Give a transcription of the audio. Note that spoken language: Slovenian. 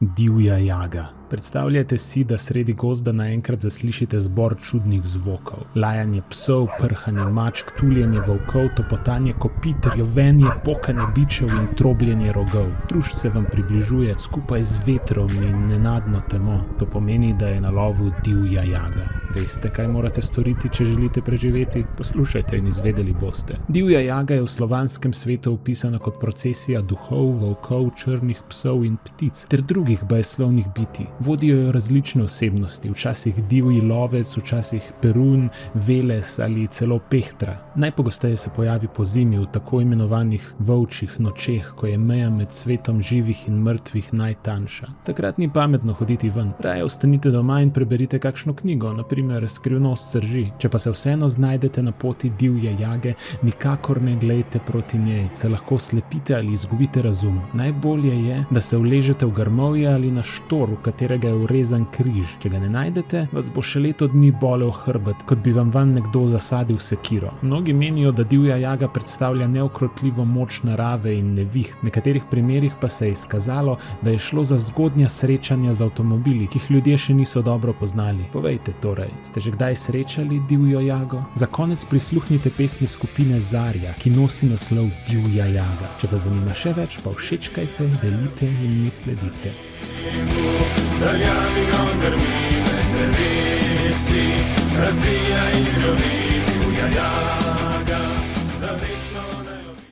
Divja jaga. Predstavljajte si, da sredi gozda naenkrat zaslišite zbor čudnih zvokov. Lajanje psov, prhanje mačk, tuljenje volkov, topotanje kopit, rjovenje, pokanje bičev in trobljenje rogov. Trušč se vam približuje skupaj z vetrom in nenadno temo. To pomeni, da je na lovu divja jaga. Veste, kaj morate storiti, če želite preživeti? Poslušajte in izvedeli boste. Divja jaga je v slovanskem svetu opisana kot procesija duhov, volkov, črnih psov in ptic ter drugih brezslovnih bitij. Vodijo jo različne osebnosti, včasih divji lovec, včasih perun, veles ali celo pehtra. Najpogosteje se pojavi pozimi v tako imenovanih volčjih nočeh, ko je meja med svetom živih in mrtvih najtanjša. Takrat ni pametno hoditi ven. Raje ostanite doma in preberite kakšno knjigo, na primer Skrivnost srži. Če pa se vseeno znajdete na poti divje jage, nikakor ne glejte proti njej, se lahko slepite ali izgubite razum. Najbolje je, da se uležete v grmovje ali na štor, v katerega je urezan križ. Če ga ne najdete, vas bo še leto dni bolel hrbet, kot bi vam vanj nekdo zasadil sekiro. Mnogi menijo, da divja jaga predstavlja neukrotljivo moč narave in neviht. V nekaterih primerih pa se je izkazalo, da je šlo za zgodnja srečanja z avtomobili, ki jih ljudje še niso dobro poznali. Povejte torej, ste že kdaj srečali divjo jago? Za konec prisluhnite pesmi skupine Zarja, ki nosi naslov Divja jaga. Če vas zanima še več, pa všečkajte, delite in mi sledite. Daljavi grmine drevesi, razvija in ljubi divja jaga.